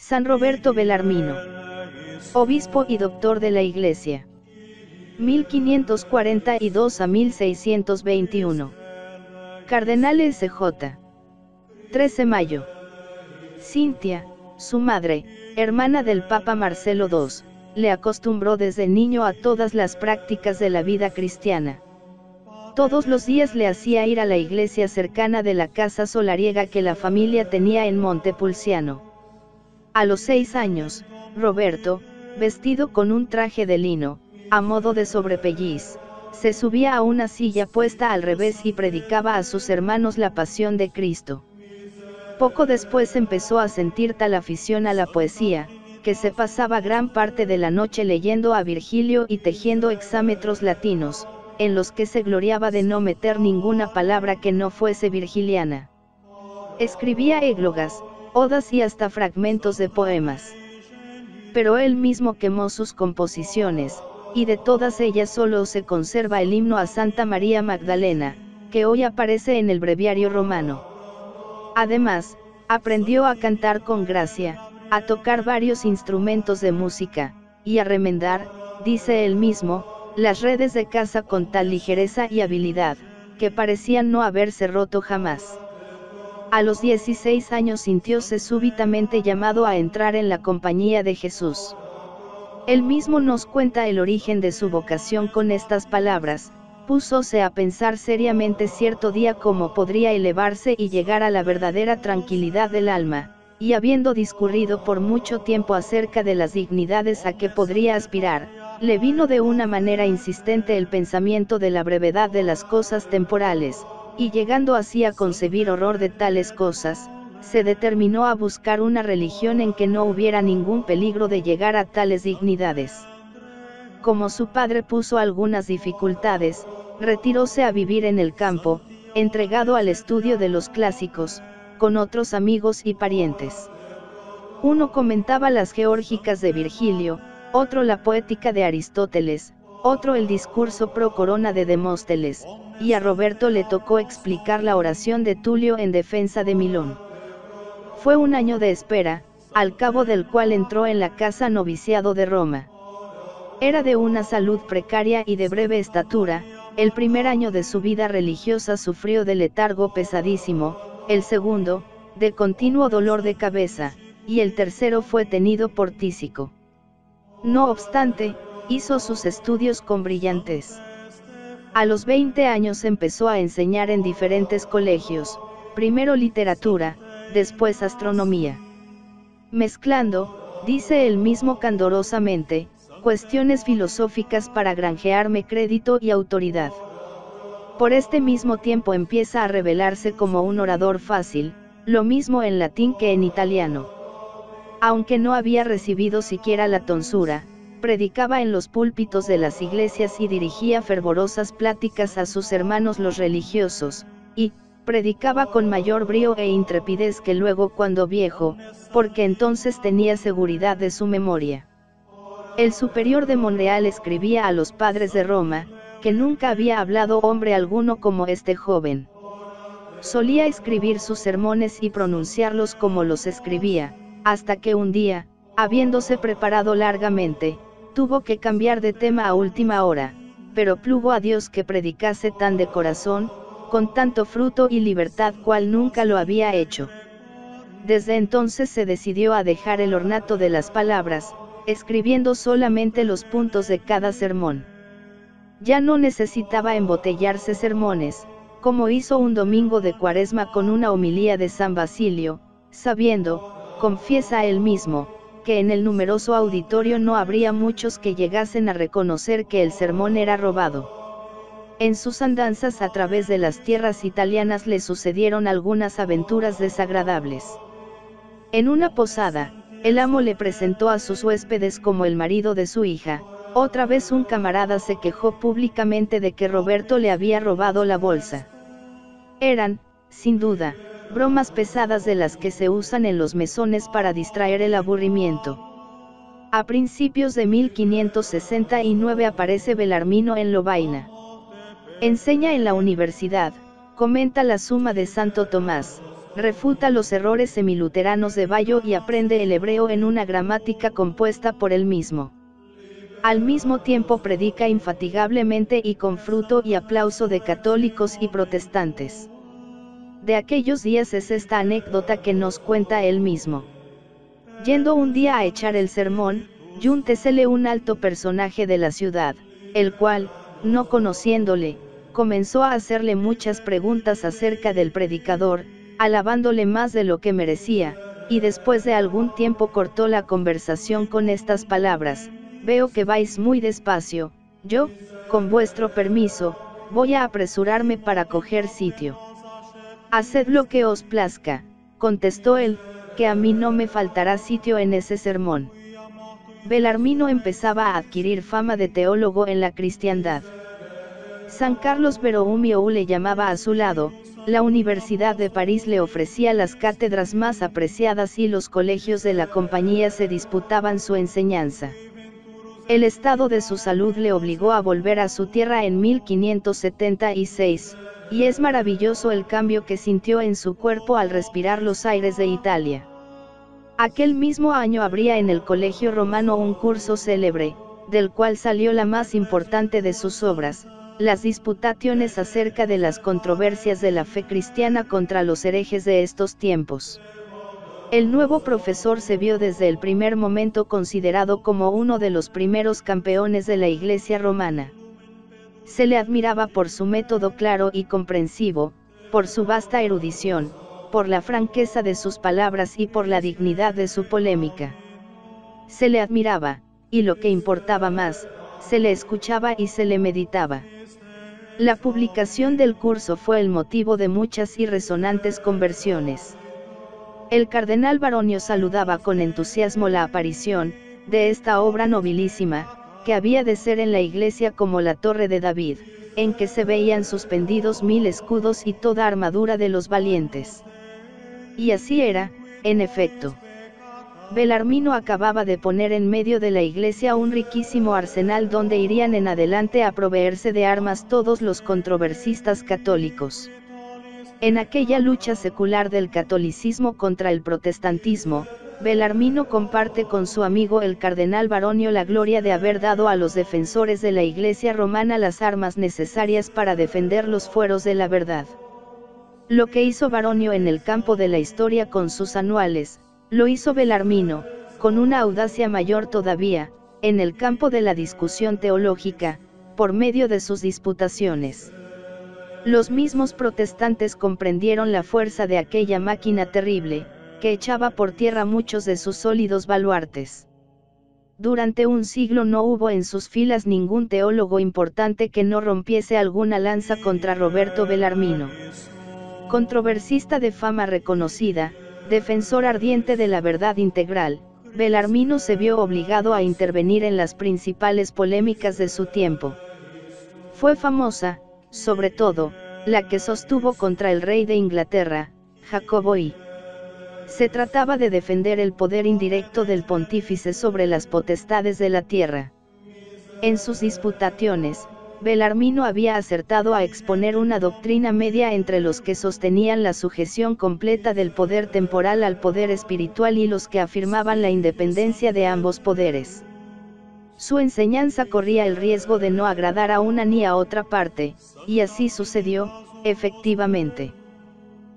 San Roberto Belarmino. Obispo y doctor de la Iglesia. 1542 a 1621. Cardenal S.J. 13 Mayo. Cintia, su madre, hermana del Papa Marcelo II, le acostumbró desde niño a todas las prácticas de la vida cristiana. Todos los días le hacía ir a la iglesia cercana de la casa solariega que la familia tenía en Montepulciano. A los 6 años, Roberto, vestido con un traje de lino, a modo de sobrepelliz, se subía a una silla puesta al revés y predicaba a sus hermanos la pasión de Cristo. Poco después empezó a sentir tal afición a la poesía, que se pasaba gran parte de la noche leyendo a Virgilio y tejiendo hexámetros latinos, en los que se gloriaba de no meter ninguna palabra que no fuese virgiliana. Escribía églogas, odas y hasta fragmentos de poemas. Pero él mismo quemó sus composiciones, y de todas ellas solo se conserva el himno a Santa María Magdalena, que hoy aparece en el breviario romano. Además, aprendió a cantar con gracia, a tocar varios instrumentos de música, y a remendar, dice él mismo, las redes de casa con tal ligereza y habilidad, que parecían no haberse roto jamás. A los 16 años sintióse súbitamente llamado a entrar en la compañía de Jesús. Él mismo nos cuenta el origen de su vocación con estas palabras: púsose a pensar seriamente cierto día cómo podría elevarse y llegar a la verdadera tranquilidad del alma, y habiendo discurrido por mucho tiempo acerca de las dignidades a que podría aspirar, le vino de una manera insistente el pensamiento de la brevedad de las cosas temporales, y llegando así a concebir horror de tales cosas, se determinó a buscar una religión en que no hubiera ningún peligro de llegar a tales dignidades. Como su padre puso algunas dificultades, retiróse a vivir en el campo, entregado al estudio de los clásicos, con otros amigos y parientes. Uno comentaba las geórgicas de Virgilio, otro la poética de Aristóteles, otro el discurso pro corona de Demóstenes, y a Roberto le tocó explicar la oración de Tulio en defensa de Milón. Fue un año de espera, al cabo del cual entró en la casa noviciado de Roma. Era de una salud precaria y de breve estatura. El primer año de su vida religiosa sufrió de letargo pesadísimo, el segundo, de continuo dolor de cabeza, y el tercero fue tenido por tísico. No obstante, hizo sus estudios con brillantez. A los 20 años empezó a enseñar en diferentes colegios, primero literatura, después astronomía. Mezclando, dice él mismo candorosamente, cuestiones filosóficas para granjearme crédito y autoridad. Por este mismo tiempo empieza a revelarse como un orador fácil, lo mismo en latín que en italiano. Aunque no había recibido siquiera la tonsura, predicaba en los púlpitos de las iglesias y dirigía fervorosas pláticas a sus hermanos los religiosos, y predicaba con mayor brío e intrepidez que luego cuando viejo, porque entonces tenía seguridad de su memoria. El superior de Monreal escribía a los padres de Roma, que nunca había hablado hombre alguno como este joven. Solía escribir sus sermones y pronunciarlos como los escribía, hasta que un día, habiéndose preparado largamente, tuvo que cambiar de tema a última hora, pero plugo a Dios que predicase tan de corazón, con tanto fruto y libertad cual nunca lo había hecho. Desde entonces se decidió a dejar el ornato de las palabras, escribiendo solamente los puntos de cada sermón. Ya no necesitaba embotellarse sermones, como hizo un domingo de Cuaresma con una homilía de San Basilio, sabiendo, confiesa él mismo, que en el numeroso auditorio no habría muchos que llegasen a reconocer que el sermón era robado. En sus andanzas a través de las tierras italianas le sucedieron algunas aventuras desagradables. En una posada, el amo le presentó a sus huéspedes como el marido de su hija. Otra vez un camarada se quejó públicamente de que Roberto le había robado la bolsa. Eran, sin duda, bromas pesadas de las que se usan en los mesones para distraer el aburrimiento. A principios de 1569 aparece Belarmino en Lovaina. Enseña en la universidad, comenta la Suma de Santo Tomás, refuta los errores semiluteranos de Bayo y aprende el hebreo en una gramática compuesta por él mismo. Al mismo tiempo predica infatigablemente y con fruto y aplauso de católicos y protestantes. De aquellos días es esta anécdota que nos cuenta él mismo. Yendo un día a echar el sermón, júntesele un alto personaje de la ciudad, el cual, no conociéndole, comenzó a hacerle muchas preguntas acerca del predicador, alabándole más de lo que merecía, y después de algún tiempo cortó la conversación con estas palabras: veo que vais muy despacio, yo, con vuestro permiso, voy a apresurarme para coger sitio. Haced lo que os plazca, contestó él, que a mí no me faltará sitio en ese sermón. Belarmino empezaba a adquirir fama de teólogo en la cristiandad. San Carlos Borromeo le llamaba a su lado, la Universidad de París le ofrecía las cátedras más apreciadas y los colegios de la compañía se disputaban su enseñanza. El estado de su salud le obligó a volver a su tierra en 1576, y es maravilloso el cambio que sintió en su cuerpo al respirar los aires de Italia. Aquel mismo año abría en el Colegio Romano un curso célebre, del cual salió la más importante de sus obras, las Disputationes acerca de las controversias de la fe cristiana contra los herejes de estos tiempos. El nuevo profesor se vio desde el primer momento considerado como uno de los primeros campeones de la Iglesia romana. Se le admiraba por su método claro y comprensivo, por su vasta erudición, por la franqueza de sus palabras y por la dignidad de su polémica. Se le admiraba, y lo que importaba más, se le escuchaba y se le meditaba. La publicación del curso fue el motivo de muchas y resonantes conversiones. El cardenal Baronio saludaba con entusiasmo la aparición de esta obra nobilísima, que había de ser en la iglesia como la Torre de David, en que se veían suspendidos 1000 escudos y toda armadura de los valientes. Y así era, en efecto. Belarmino acababa de poner en medio de la iglesia un riquísimo arsenal donde irían en adelante a proveerse de armas todos los controversistas católicos. En aquella lucha secular del catolicismo contra el protestantismo, Belarmino comparte con su amigo el cardenal Baronio la gloria de haber dado a los defensores de la Iglesia romana las armas necesarias para defender los fueros de la verdad. Lo que hizo Baronio en el campo de la historia con sus anuales, lo hizo Belarmino, con una audacia mayor todavía, en el campo de la discusión teológica, por medio de sus disputaciones. Los mismos protestantes comprendieron la fuerza de aquella máquina terrible, que echaba por tierra muchos de sus sólidos baluartes. Durante un siglo no hubo en sus filas ningún teólogo importante que no rompiese alguna lanza contra Roberto Belarmino. Controversista de fama reconocida, defensor ardiente de la verdad integral, Belarmino se vio obligado a intervenir en las principales polémicas de su tiempo. Fue famosa, sobre todo, la que sostuvo contra el rey de Inglaterra, Jacobo I. Se trataba de defender el poder indirecto del pontífice sobre las potestades de la tierra. En sus disputaciones, Belarmino había acertado a exponer una doctrina media entre los que sostenían la sujeción completa del poder temporal al poder espiritual y los que afirmaban la independencia de ambos poderes. Su enseñanza corría el riesgo de no agradar a una ni a otra parte, y así sucedió, efectivamente.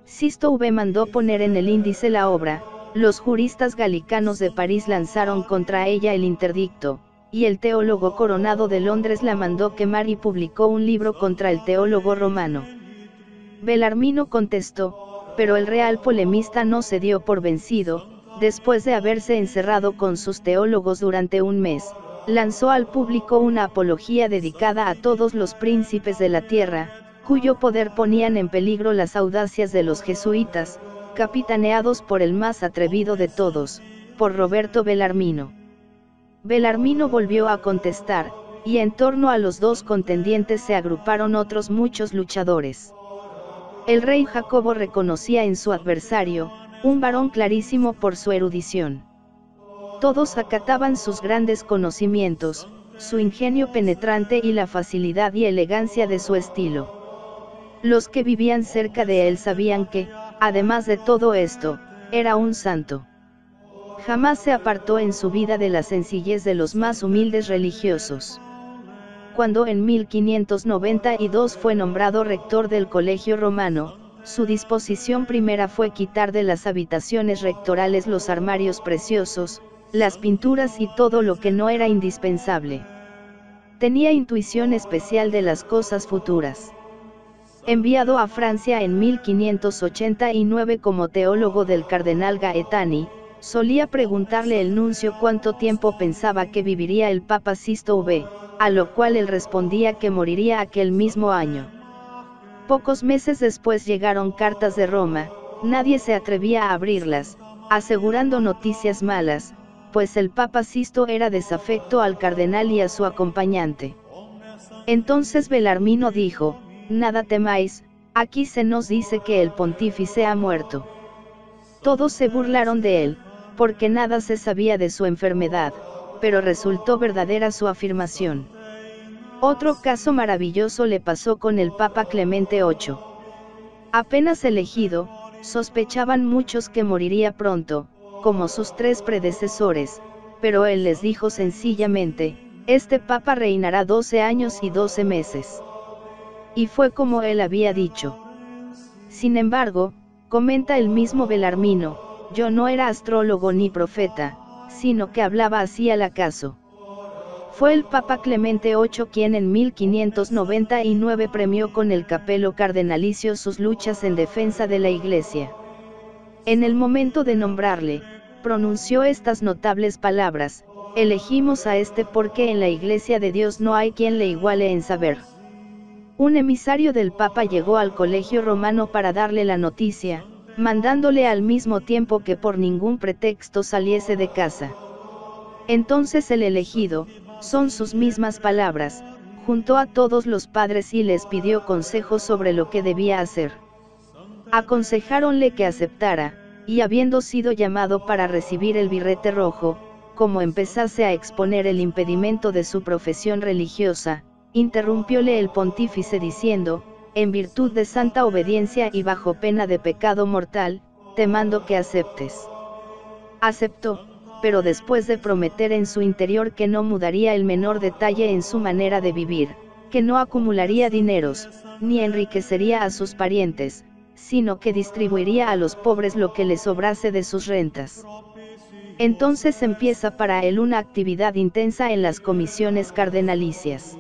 Sisto V mandó poner en el índice la obra, los juristas galicanos de París lanzaron contra ella el interdicto, y el teólogo coronado de Londres la mandó quemar y publicó un libro contra el teólogo romano. Belarmino contestó, pero el real polemista no se dio por vencido, después de haberse encerrado con sus teólogos durante un mes, lanzó al público una apología dedicada a todos los príncipes de la tierra, cuyo poder ponían en peligro las audacias de los jesuitas, capitaneados por el más atrevido de todos, por Roberto Belarmino. Belarmino volvió a contestar, y en torno a los dos contendientes se agruparon otros muchos luchadores. El rey Jacobo reconocía en su adversario, un varón clarísimo por su erudición. Todos acataban sus grandes conocimientos, su ingenio penetrante y la facilidad y elegancia de su estilo. Los que vivían cerca de él sabían que, Además de todo esto, era un santo. Jamás se apartó en su vida de la sencillez de los más humildes religiosos. Cuando en 1592 fue nombrado rector del Colegio Romano, su disposición primera fue quitar de las habitaciones rectorales los armarios preciosos, las pinturas y todo lo que no era indispensable. Tenía intuición especial de las cosas futuras. Enviado a Francia en 1589 como teólogo del cardenal Gaetani, solía preguntarle el nuncio cuánto tiempo pensaba que viviría el Papa Sisto V, a lo cual él respondía que moriría aquel mismo año. Pocos meses después llegaron cartas de Roma, nadie se atrevía a abrirlas, asegurando noticias malas, pues el Papa Sisto era desafecto al cardenal y a su acompañante. Entonces Belarmino dijo: «Nada temáis, aquí se nos dice que el pontífice ha muerto». Todos se burlaron de él, porque nada se sabía de su enfermedad, pero resultó verdadera su afirmación. Otro caso maravilloso le pasó con el Papa Clemente VIII. Apenas elegido, sospechaban muchos que moriría pronto, como sus 3 predecesores, pero él les dijo sencillamente: «Este Papa reinará 12 años y 12 meses». Y fue como él había dicho. Sin embargo, comenta el mismo Belarmino, yo no era astrólogo ni profeta, sino que hablaba así al acaso. Fue el Papa Clemente VIII quien en 1599 premió con el capelo cardenalicio sus luchas en defensa de la Iglesia. En el momento de nombrarle, pronunció estas notables palabras: «Elegimos a este porque en la Iglesia de Dios no hay quien le iguale en saber». Un emisario del Papa llegó al Colegio Romano para darle la noticia, mandándole al mismo tiempo que por ningún pretexto saliese de casa. Entonces el elegido, son sus mismas palabras, juntó a todos los padres y les pidió consejos sobre lo que debía hacer. Aconsejáronle que aceptara, y habiendo sido llamado para recibir el birrete rojo, como empezase a exponer el impedimento de su profesión religiosa, interrumpióle el pontífice diciendo: «En virtud de santa obediencia y bajo pena de pecado mortal, te mando que aceptes». Aceptó, pero después de prometer en su interior que no mudaría el menor detalle en su manera de vivir, que no acumularía dineros, ni enriquecería a sus parientes, sino que distribuiría a los pobres lo que le sobrase de sus rentas. Entonces empieza para él una actividad intensa en las comisiones cardenalicias.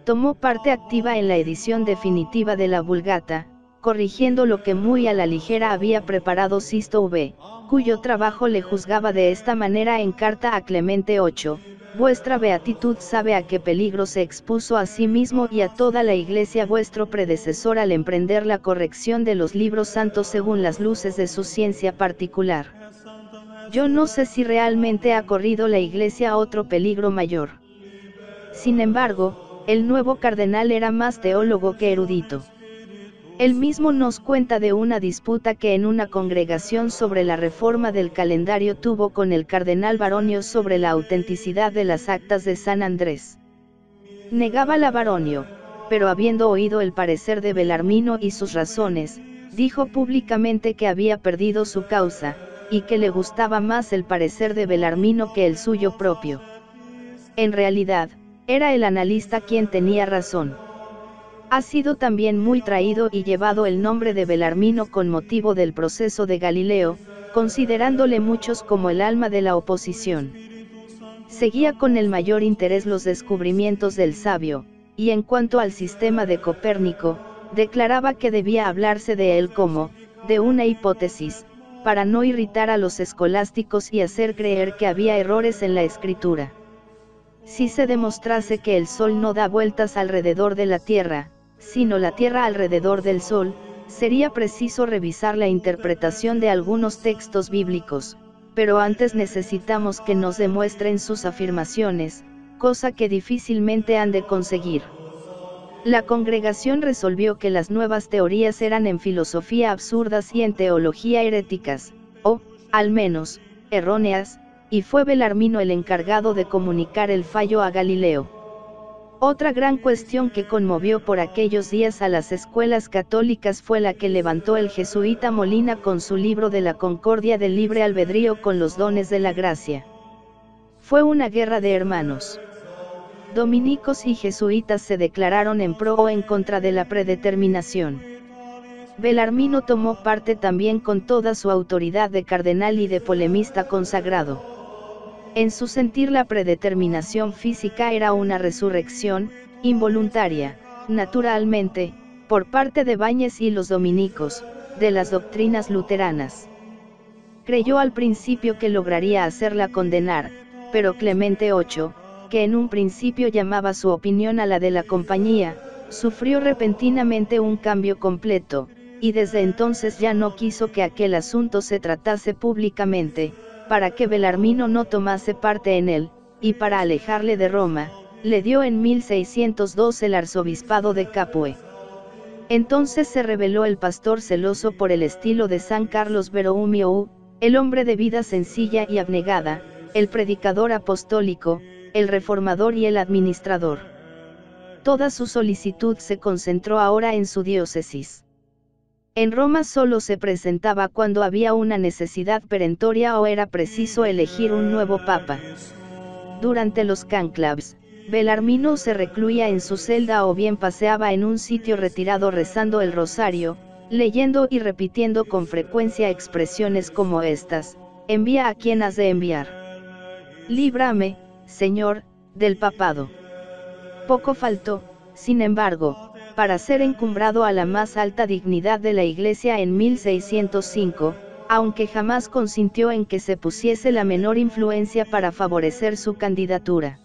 Tomó parte activa en la edición definitiva de la Vulgata, corrigiendo lo que muy a la ligera había preparado Sisto V, cuyo trabajo le juzgaba de esta manera en carta a Clemente VIII: «Vuestra beatitud sabe a qué peligro se expuso a sí mismo y a toda la Iglesia vuestro predecesor al emprender la corrección de los libros santos según las luces de su ciencia particular. Yo no sé si realmente ha corrido la Iglesia otro peligro mayor». Sin embargo, el nuevo cardenal era más teólogo que erudito. Él mismo nos cuenta de una disputa que en una congregación sobre la reforma del calendario tuvo con el cardenal Baronio sobre la autenticidad de las actas de San Andrés. Negaba la Baronio, pero habiendo oído el parecer de Belarmino y sus razones, dijo públicamente que había perdido su causa, y que le gustaba más el parecer de Belarmino que el suyo propio. En realidad, era el analista quien tenía razón. Ha sido también muy traído y llevado el nombre de Belarmino con motivo del proceso de Galileo, considerándole muchos como el alma de la oposición. Seguía con el mayor interés los descubrimientos del sabio, y en cuanto al sistema de Copérnico, declaraba que debía hablarse de él como, de una hipótesis, para no irritar a los escolásticos y hacer creer que había errores en la escritura. Si se demostrase que el Sol no da vueltas alrededor de la Tierra, sino la Tierra alrededor del Sol, sería preciso revisar la interpretación de algunos textos bíblicos, pero antes necesitamos que nos demuestren sus afirmaciones, cosa que difícilmente han de conseguir. La congregación resolvió que las nuevas teorías eran en filosofía absurdas y en teología heréticas, o, al menos, erróneas, y fue Belarmino el encargado de comunicar el fallo a Galileo. Otra gran cuestión que conmovió por aquellos días a las escuelas católicas fue la que levantó el jesuita Molina con su libro de la Concordia del libre albedrío con los dones de la gracia. Fue una guerra de hermanos. Dominicos y jesuitas se declararon en pro o en contra de la predeterminación. Belarmino tomó parte también con toda su autoridad de cardenal y de polemista consagrado. En su sentir, la predeterminación física era una resurrección, involuntaria, naturalmente, por parte de Báñez y los dominicos, de las doctrinas luteranas. Creyó al principio que lograría hacerla condenar, pero Clemente VIII, que en un principio llamaba su opinión a la de la compañía, sufrió repentinamente un cambio completo, y desde entonces ya no quiso que aquel asunto se tratase públicamente, para que Belarmino no tomase parte en él, y para alejarle de Roma, le dio en 1602 el arzobispado de Capua. Entonces se reveló el pastor celoso por el estilo de San Carlos Borromeo, el hombre de vida sencilla y abnegada, el predicador apostólico, el reformador y el administrador. Toda su solicitud se concentró ahora en su diócesis. En Roma solo se presentaba cuando había una necesidad perentoria o era preciso elegir un nuevo papa. Durante los cónclaves, Belarmino se recluía en su celda o bien paseaba en un sitio retirado rezando el rosario, leyendo y repitiendo con frecuencia expresiones como estas: envía a quien has de enviar. Líbrame, Señor, del papado. Poco faltó, sin embargo, para ser encumbrado a la más alta dignidad de la Iglesia en 1605, aunque jamás consintió en que se pusiese la menor influencia para favorecer su candidatura.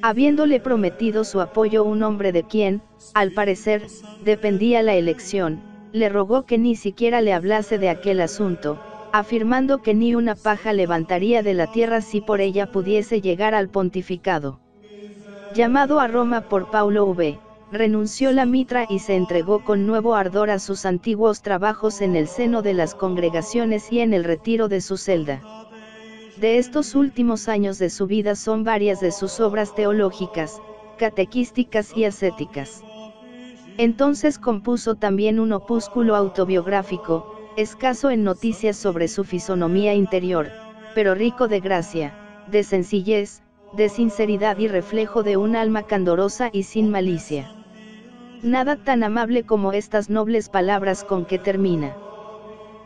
Habiéndole prometido su apoyo un hombre de quien, al parecer, dependía la elección, le rogó que ni siquiera le hablase de aquel asunto, afirmando que ni una paja levantaría de la tierra si por ella pudiese llegar al pontificado. Llamado a Roma por Paulo V, renunció la mitra y se entregó con nuevo ardor a sus antiguos trabajos en el seno de las congregaciones y en el retiro de su celda. De estos últimos años de su vida son varias de sus obras teológicas, catequísticas y ascéticas. Entonces compuso también un opúsculo autobiográfico, escaso en noticias sobre su fisonomía interior, pero rico de gracia, de sencillez, de sinceridad y reflejo de un alma candorosa y sin malicia. Nada tan amable como estas nobles palabras con que termina.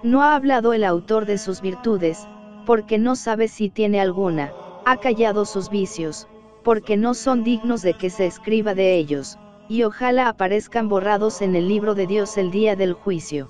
No ha hablado el autor de sus virtudes, porque no sabe si tiene alguna, ha callado sus vicios, porque no son dignos de que se escriba de ellos, y ojalá aparezcan borrados en el libro de Dios el día del juicio.